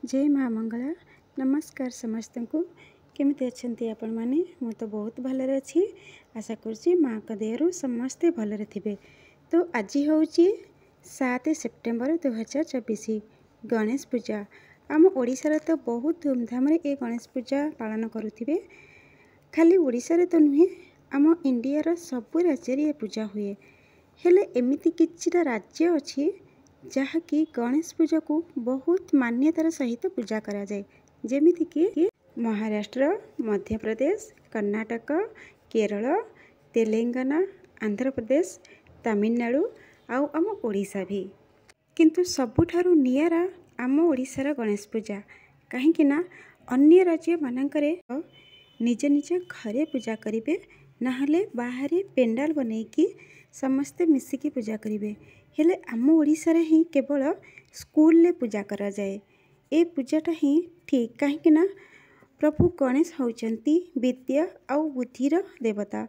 जय माँ मंगला। नमस्कार समस्त को केमिति अच्छे आपण मैंने मु तो बहुत भलरे अच्छी आशा करुँची माँ का देहरु समस्ते भलरे थिबे। तो आज हूँ 7 सेप्टेम्बर 2024 गणेश पूजा। आम ओडिशार तो बहुत धूमधाम ये गणेश पूजा पालन करुथिबे। खाली ओडिशारे तो नुहे आम इंडियार सबु राज्य ये पूजा हुए। हेले एमिति किछिटा राज्य अच्छी जहाँकि गणेश पूजा को बहुत मान्यतार सहित पूजा करा जाए, जेमिति कि महाराष्ट्र, मध्य प्रदेश, कर्नाटक, केरल, तेलंगाना, आंध्र प्रदेश, तमिलनाडु आउ आम ओडिशा भी। किंतु सबुठारु नियारा आम ओडिशार गणेश पूजा कहीं ना अन्य राज्य मानकरे निज निज घरे पूजा करिवे, नहले बाहरे पेंडाल बनैकी समस्ते मिसिकी पूजा करिवे। हेले आम ओडिशा रे ही केवल स्कूल ले पूजा करा जाए। ए पूजाटा ही ठीक कहीं ना प्रभु गणेश होचंती विद्या आउ बुद्धिर देवता।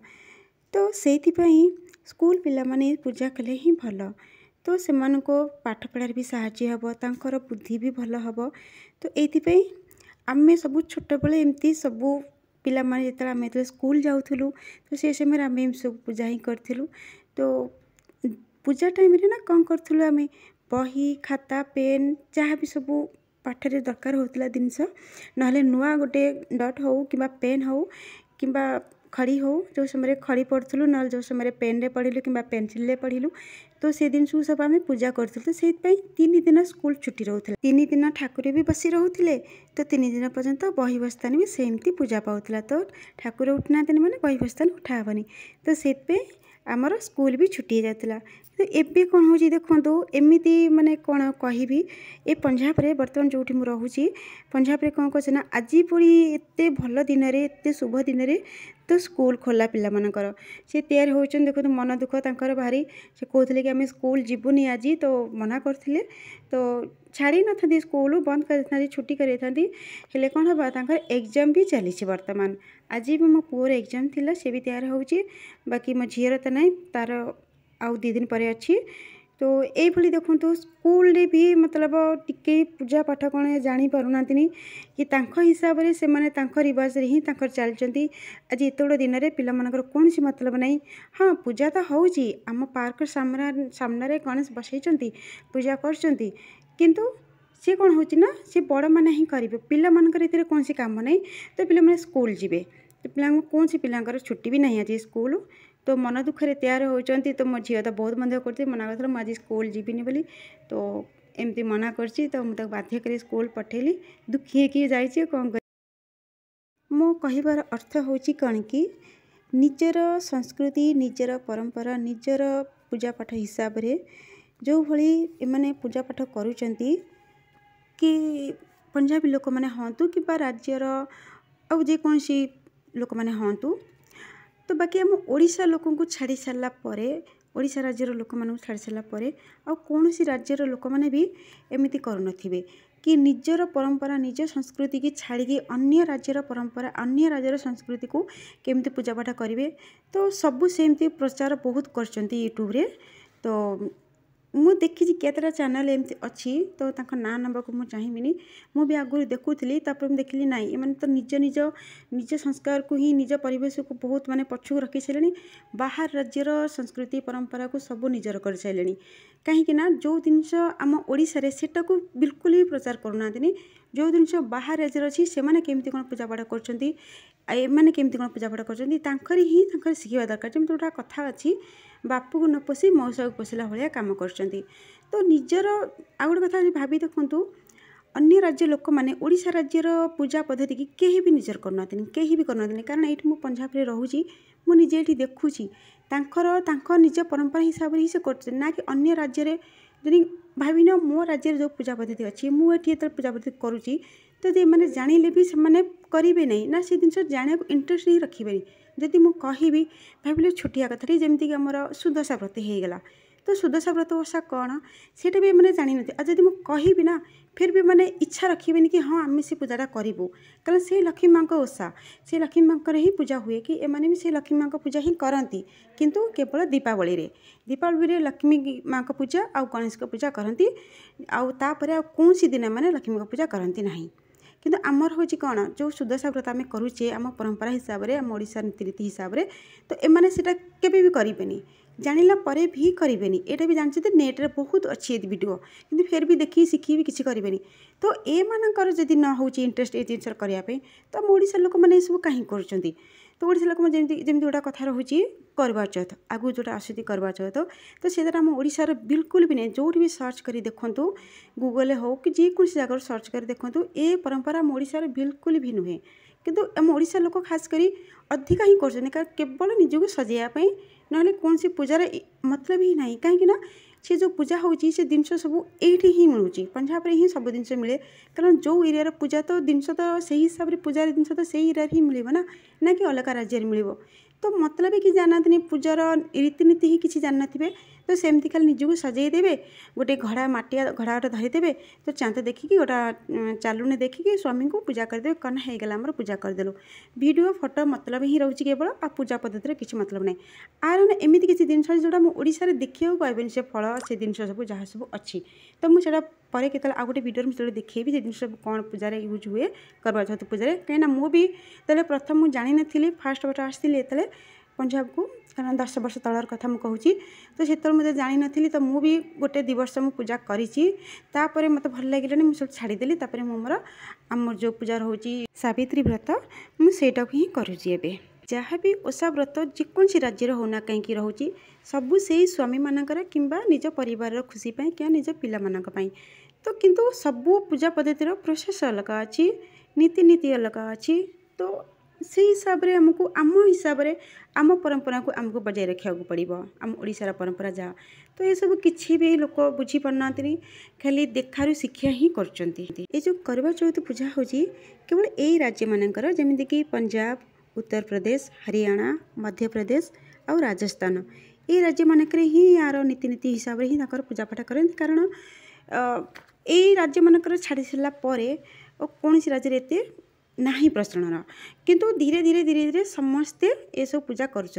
तो सेइथिपई स्कूल पिला माने पूजा कले ही भल। तो सेमानको पाठ पढ़ार भी साहाय्य हबो, तांकर बुद्धि भी भल हबो। तो एइथिपई आमे सबु छोट बेले एमती सबु पिला माने जेतला आमे स्कूल जाउथुलु तो से समय आमे सब पूजा ही करथिलु। तो पूजा टाइम रे ना कौन करथुलु आमे बही खाता पेन जहाँ भी सब पाठरे दरकार होतला जिनस नहले नुआ गोटे डट हो कि पेन हो कि खड़ी हो जो समय खड़ी पढ़ुलु ना जो समय पेन रे पढ़िलु कि पेनसिल रे पढ़िलु। तो से दिन सब आम पूजा करूँ। तो से 3 दिन स्कूल छुट्टी रोला, 3 दिन ठाकुर भी बसी रोते। तो 3 दिन पर्यंत बही बस्तानी भी सेमती पूजा पाऊला। तो ठाकुर उठना मैंने बही बस्तानी उठाबनी। तो से आमर स्कूल भी छुट्टी जाता। तो एबे कौन हो देखो एमती माने कौन कहि ए पंजाब रे बर्तमान जो रोचे पंजाब रे कौन कहे ना आज पुरी एत भल दिन एत शुभ दिन तो स्कूल खोला पिला मानकर से तैयार होचन। देखो तो मन दुख तांकर भारी से कहते कि आम स्कूल जीवनी आज। तो मना करथिले तो छाड़ी न था स्कूल बंद कर छुट्टी कर कौन हम तांकर एग्जाम भी चली बर्तमान। आज भी मो पुअर एग्जाम थिला से भी तैयार होची, बाकी मो झीर तो नहीं तार आउ 2 दिन पर अच्छी। तो ये देखो स्कूल रे भी मतलब टिके पूजा पाठ कौन जानी पारुना कि तांको हिसाब से माने तांको रिवाज रे ही तांकर चलचंती। आज एत बड़ दिन में पिला मानकर कौन सी मतलब नहीं। हाँ पूजा तो होउची आम पार्क सामने गणेश बसैचंती पूजा करचंती, किंतु सी कौन होची ना सी बड़ माने ही करिवे, पिला मानकर इतरे कौन सी काम नहीं। तो पिला माने स्कूल जीवे, तो पिला कौन सी पिलांकर छुट्टी भी नहीं आज स्कूल। तो मन दुखरे तैयार होचंती। तो मो झील तो बहुत मंद करती मना करथिला मुझे स्कूल जीविनी बोली। तो एमती मना करची तो मुझे बाध्य कर स्कूल पठेली। दुखी कि जाइए कौन कर मो कहिबार अर्थ होची कौन कि निजर संस्कृति निजर परंपरा निजर पूजा पाठ हिसाब रे जो भली एमाने पूजा पाठ करूचंती कि पंजाबी लोक माने हंतु कि राज्यर आउ जे कौन सी लोक माने हंतु। तो बाकी आम ओडिशा लोक को छाड़ी सारा पर ओडिशा राज्यर लोक मान छाड़ी सारा पर आ कौन सी राज्यर लोक मैंने भी एमती करुन कि निजर परंपरा निज संस्कृति की छाड़ी अन्य राज्यर परंपरा अन्य राज्यर संस्कृति को केमती पूजा पाठ करेंगे। तो सबू सेमती प्रचार बहुत कर यूट्यूब रे। तो मु देखी केतटा चैनल एमती अच्छी तो तांको ना नंबर को मुझे चाहिए मु भी आगुरी देखुली तापर देखली नाई एम तो निज निज निज संस्कार को ही निज परिवेश को बहुत माने पछुक रखी सारे बाहर राज्यर संस्कृति परंपरा को सब निजर कर सारे कहीं ना जो जिनस आम ओडिशा रे सेटा को बिल्कुल भी प्रचार करूना। जो जिनस बाहर राज्य अच्छी से केमती कौन पूजा पाठ करमाने केमती कौन पूजा पाठ कर ही शिखा दरकार। जमी गोटा कथा अच्छी बापू को न पोषी मौसा को पोषला भाया कम कर। तो निजर आ गए कथा भावी देखु अन्य राज्य लोक मैंने ओडिशा राज्यर पूजा पद्धति की कहीं भी निजर करना कहीं भी करना। कारण ये मुझे पंजाब रे रोची मुझे ये देखुची निज परंपरा हिसाब से ही से कर ना कि अन्य राज्य रे यदि भाविन मो राज्य जो पूजा पद्धति अच्छी मुझे पूजा पद्धति करुँची तो ये मैंने जानिले भी से करेंगे नहीं ना से जिन जाना इंटरेस्ट ही रखिए। जदि मु कहि भाविले छोटिया कथा जमीक आमर सुदशा व्रत हो गला तो सुदशा व्रत ओषा कौन से भी मैंने जानी ना। जदि मु कहि ना फिर भी माने इच्छा रखिबेनि कि हाँ आम से पूजाटा करूँ कारण से लक्ष्मी माँ ओषा से लक्ष्मी माँ ही पूजा हुए कि एमाने भी से लक्ष्मी माँ पूजा ही करती किंतु केवल दीपावली रे दीपावली लक्ष्मी माँ पूजा आ गणेश पूजा करती आउे आ कौन दिन मैंने लक्ष्मी पूजा करती ना किंतु आमर हूँ कौन जो सुदशा व्रत आम करुचे आम परंपरा हिसाब से आम ओडिशा रीतिनीति हिसाब से तो एमाने सेटा केबे भी करें जानिला परे भी करें यहाँ भी जानते नेट रे बहुत अच्छी वीडियो किंतु फिर भी देखी शिखी भी किसी करें तो ए मानकर जदि न हो इंटरेस्ट ये जिन करने तो आम ओडिशा लोक मैंने सब कहीं कर तो ओडिशा लोक जमी गोटा कथा रोचे करवा चौथ आगु जोटा आसुदी करवा चौथ तो से आम ओडिशार बिल्कुल भी नहीं जो भी सर्च कर देखूँ गूगल हो कि जेकोसी जगह सर्च कर देखूँ ए परंपरा आम ओडिशार बिल्कुल भी नुहे किंतु आम ओडिशा लोक खास करी अधिका ही कर केवल निजक सजाइवाई ना कौन सी पूजार मतलब ही ना कहीं सी जो पूजा होची से जिनस सब ये ही मिलूँ पंजाब में ही सब जिन मिले कारण जो एरिया पूजा तो जिनस तो से हिसाब से पूजार जिनस तो से एरिया ही मिले ना कि अलग राज्य मिल तो मतलब कि जानते पूजार रीतिनीति ही किसी जान थे तो सेमती खाली निजक सजेदेवे गोटे घड़ा मटिया घड़ा गोटे धरीदे तो चाँद देखिकी गोटा चालुने देखिकी स्वामी को पूजा करदे कौन होगला आम पूजा करदेलु वीडियो फोटो मतलब ही रोचे केवल आ पूजा पद्धति किसी मतलब नहीं आर ना एमती किसी जिन जोटा मुझे देखा पाइबेनि से फल से जिन सब जहाँ सब अच्छी तो मुझे पर के आ गए वीडियो मुझे देखी से जिन सब कौन पूजा यूज हुए करवा चौथ पूजा कहीं मुझे भी प्रथम मुझे जानी नी फास्ट बट आसती पंजाब को कारण 10 वर्ष तलर कथा मुझे कहूँ तो से मुझे जानी नी तो मुझे गोटे 2 वर्ष मु पूजा करी मत भल लगे मुझे छाड़देली मोर आम जो पूजा रोचे सावित्री व्रत मुझेटा ही करुँची एवं जहाँ भी ओषा व्रत जेकोसी राज्य होना कहीं रोचे सबू से स्वामी मानकर किंबा निज परिवार खुशी क्या निज पिला मानक तो किंतु सबू पूजा पद्धतिर प्रोसेस अलग अच्छी नीति अलग अच्छी तो से हिसाब से आमको आम हिसाब से आम परंपरा को आमको बजाय रखा पड़ो आम ओडिशार परंपरा जहाँ तो ये सब किसी भी लोक बुझी पारना खाली देखारू शिक्षा ही कर जो करवा चौथ पूजा हो केवल यही राज्य मानकर जमीक पंजाब उत्तर प्रदेश हरियाणा मध्य प्रदेश और राजस्थान ये राज्य मानक ही यार नीति हिसाब से ही पूजा पाठ करते कारण यही राज्य मानक छाड़ी सारापर कौन राज्य एत ना प्रचलन किंतु धीरे धीरे धीरे धीरे समस्ते ये सब पूजा करुँच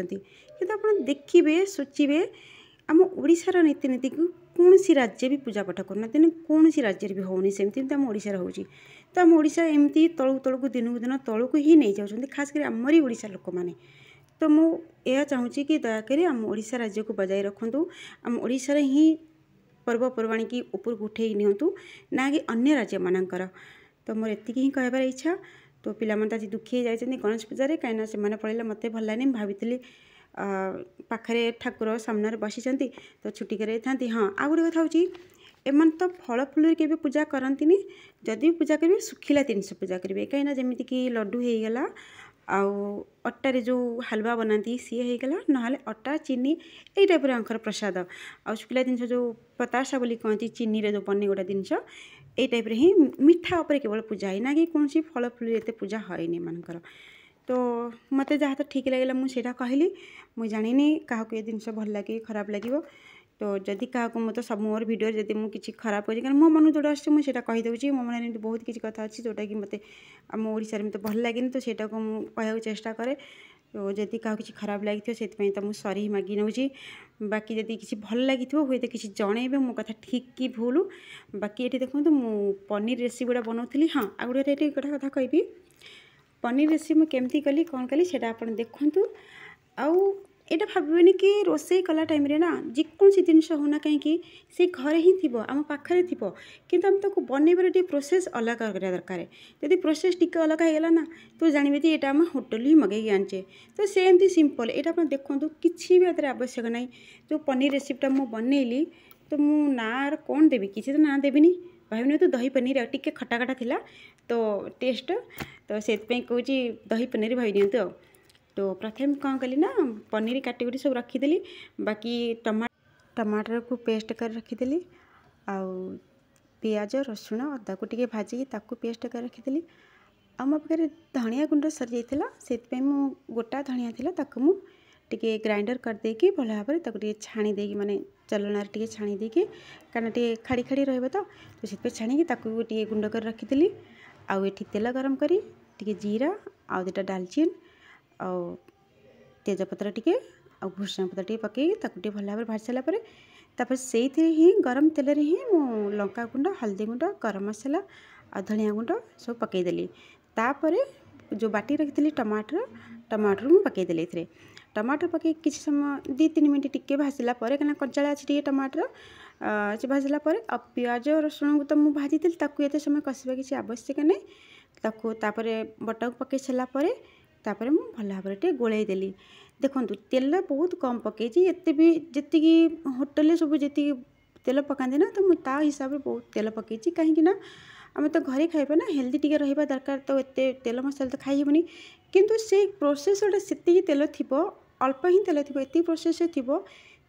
देखिए सोचिए आम ओडिशार नीति को कौन सी राज्य भी पूजा पाठ करना कौन सी राज्य भी होनी सेमती आम ओडिशार होची तो आम ओडिशा एमती तलू दिनकू दिन तलू ही नहीं जाऊँ खास कर आमरी ओडिशा लोक मैंने तो मुझे चाहूँगी कि दयाकोरी आम ओडिशा राज्य को बजाय रखु आम ओडिशार ही पर्वपर्वाणी की ऊपर उठे नियंतु ना कि अन्य राज्य मानकर तो मोर एतिकी ही कहबार इच्छा तो पिला मन आज दुखी जाती गणेश पूजा कहीं से पड़े मत भल लगे भाई पाखे ठाकुर सामने बसी तो छुट्टी कर हाँ आ गए कथा हूँ एम तो फल फूल के पूजा करती जदि पूजा करेंगे सुखिला जिनस पूजा करेंगे कहीं जमीक लड्डू होगला आउ अटारे जो हलवा बनाती सी होगला ना अटा चीनी यही टाइप आंकर प्रसाद आ शुखिला जिन जो पतासा बोली कहती चीनी रे जो बने गोटा जिनस यही टाइप ही मिठा उपर केवल पूजा है ना कि कौन सी फल फूल एत पूजा है मानकर तो मत जहाँ तो ठीक लगे मुझे कहली मुझे जानी क्या ये जिन भल लगे खराब लगे तो जदि क्या तो सब मोर वीडियो जब मुझे खराब कर कारण मो मन जोटा आसे कहीदे मो मन बहुत किसी कथा अच्छी जोटा कि मत आम ओडिशा मत भल लगे तो सेटा को कह चेष्टा करे तो जदि क्या किसी खराब लगी से तो मुझे सरी मागी नौ बाकी जदि किसी भल लगी हुए तो किसी जनइबे मो कथा ठीक कि भूल बाकी ये देखो मु पनीर रेसिपी गुड़ा बनाऊली हाँ आ गए ये गोटे कथा कहि पनीर रेसिपी मुझे केमती कली कौन कली से आप देखूँ आउ ये भावेनि कि रोसे कला टाइम रे ना जेकोसी जिनस होना कहीं से घरे ही थी आम पाखे थी किंतु आम ताको बनइबार प्रोसेस अलग करा दरकार जदि प्रोसेस टिके अलग होगला ना तो जानवे ये आम होटेल ही मगेगी आनचे तो सेमती सिंपल ये आप देखो किसी भी आवश्यक ना जो पनीर रेसिपीटा मुझे बनइली तो मु ना कौन देवी किसी तो ना देवी भाई तो दही पनीर टिके खटा खटा थिला तो टेस्ट तो से कहूँ दही पनीर भाई दिंतु तो प्रथम कौन कली ना पनीर काटिकुटी सब रखीदेली बाकी टमाटर को पेस्ट कर रखीदेली आउ पियाज रसुण अदा को टे भाजिकी ताकू पेस्ट कर रखीदेली आ मो पाखे धनिया गुंड सरी जाइए से गोटा धनिया थिला ताकू मु टिके ग्राइंडर कर देकी भल भाव में ताको छाणी देकी माने चलना टिके छाणी देकी कारण टिके खाड़ी खाड़ी रहबो तो से छाणी ताको टिके गुंड कर रखिली। आउ एठी तेल गरम करी टिके जीरा आउ दुटा डालचीन आउ तेजपत्र टिके आउ भुसंग पत्र टिके पकई ताको टिके भल भाव में भाज सारा पर तापर से ही गरम तेल रे ही मु लंका गुंड हल्दी गुंड गरम मसला आ धनिया गुंड सब पकईदेली। तापर जो बाटी रखी टमाटर मुझे पकईदेली। टमाटर पकई किसी समय 2-3 मिनट टिके भाजला कहीं कंचाड़ा अच्छी टमाटर से भाजला प्याज रसुण को तो मुझे भाजी ताकू ये समय कषा किसी आवश्यक नहीं ताकू बटा को पकई सारापर तापर मुझे भल भाव में गोलई देली। देखो तेल बहुत कम पकई एत भी जी होटेल सब जी तेल पकाते ना तो मुझे हिसाब से बहुत तेल पकई कहीं आम तो घरे खाइबा ना हेल्दी टिके रहिबा दरकार तो एते तेल मसला तो खाई हेबनी किंतु से प्रोसेस से तेल थी अल्प ही तेल थी एत प्रोसेस थी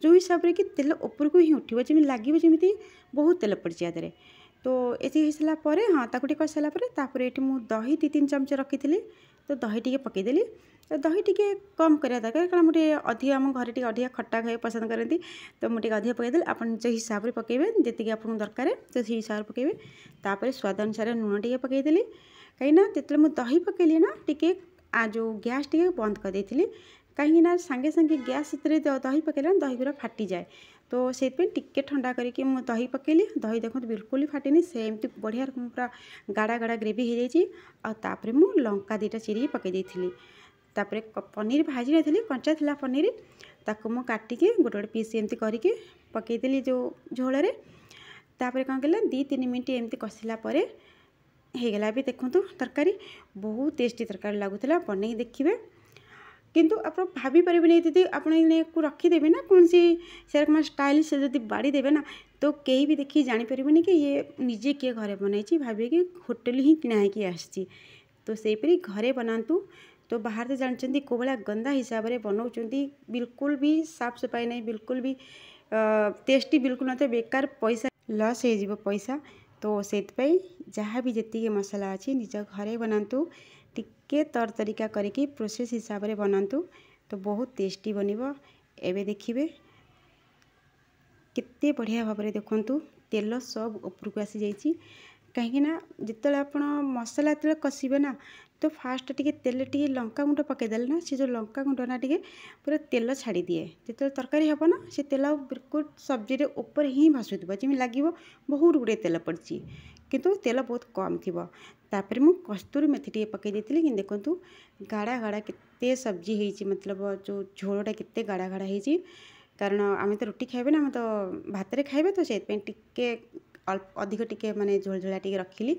जो हिसाब से कि तेल उपरको ही उठो जमी लगे जमी बहुत तेल पड़ी आदे तो ये सारापर हाँ ताको कषि सारापर ये मुझे दही 2-3 चमच रखी तो दही टिके पकईदेली। तो दही टिके कम करा दरकार कारण मुझे अधिक आम घर टे अधिक खट्टा खाई पसंद करती तो मुझे अधिक पकईदेली आप निज हिसाब से पकईबे जी आपको दरकार तो से हिसाब से पकईबे। तापर स्वाद अनुसार लुण टिके पकईदेली कहीं जो मुझे दही पकईली ना टिके जो गैस टिके बंद कर देती कहीं सांगे सांगे गैस दही पकईले दही पूरा फाटी जाए तो से टिके ठंडा करके मुझे दही पकईली दही देखो बिल्कुल ही फाटिनी सेमती बढ़िया पूरा गाढ़ा गाढ़ा ग्रेवी हो जाए मुझे लंका 2टा चिरी पकई देती तापर पनीर भाजी नहीं कंचा थिला पनीर ताको मु काटिकी गोटे गोटे पीस एमती करके पकईदेली जो झोल तापर कौन कला 2-3 मिनट एमती कषिला होगला भी देखूँ तरकारी बहुत टेस्टी तरकारी लगुला बनई देखिए किंतु आप भाभी पारे दीदी आप रखीदेवे ना कौन सी सेरकम स्टाइल से जब बाड़ी देवे ना तो कहीं भी देखिए जापर कि ये निजे किए घरे बनई भावे कि होटेल ही किना कि आसी तो सेपरी घरे बनातु तो बाहर तो जानते कौ भाया गंदा हिसाब से बनाऊँच बिल्कुल भी साफ सफाई नहीं बिल्कुल भी टेस्टी बिल्कुल न बेकार पैसा लॉस हो पैसा तो से जहाँ भी जी मसला अच्छी निज घरे बनातु टिके तर तरीका करके प्रोसेस हिसाब से बनातु तो बहुत टेस्टी बनिबो। एबे देखिए केते बढ़िया भाव में देखु तेल सब ऊपर को आसी जाइए कहीं जिते आप मसला जो कषिबे ना तो फास्ट टिके तेल टिके लंका गुंड पकईदेले ना से जो लंका गुंड ना टिके पूरा तेल छाड़ी दिए जो तरकारी हे ना से तेल बिल्कुल सब्जी ऊपर ही भासुव जमी लगे बहुत गुड़े तेल पड़ी किंतु तेल बहुत कम थी तापर मु कस्तूरी मेथी टे पकई देती कि देखु गाढ़ा गाढ़ा केते सब्जी होती मतलब जो झोलटा केते गाढ़ा गाढ़ा होती कारण आम तो रुटी खाइबे ना आम तो भात रे खाइबे तो से टिके अधिक टिके माने झोल झोला टिके रखिली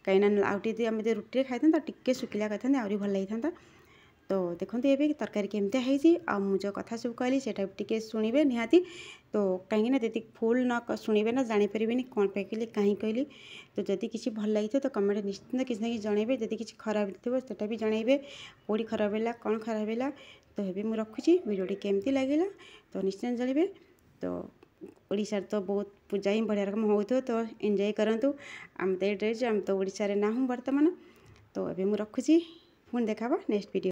कहीं आउटे आम रुटी खाई था टिके सुखिला करते आहरी भल लगी था। तो देखो ये तरकारी केमती आ जो कथा सब कहली से टे शुणे निहाती तो कहीं जी फुल न शुणे ना जापर कौन पे कहली कहीं कहली तो जदि किसी भल लगी तो कमेंट निश्चिंत किसी ना कि जनइबे जदि किसी खराब थो सेटा भी जनइबे कौड़ी खराब है कौन खराब है तो ये मुझे रखुची वीडियोटी केमती लगे तो निश्चिंत जनइबे। तो ओडिशा तो बहुत पूजा ही बढ़िया रकम हो तो एंजॉय करूँ आम तो ये आम तो ओडिशा ना हूँ बर्तमान तो ये मुझे रखुची पुणी देखा नेक्स्ट वीडियो।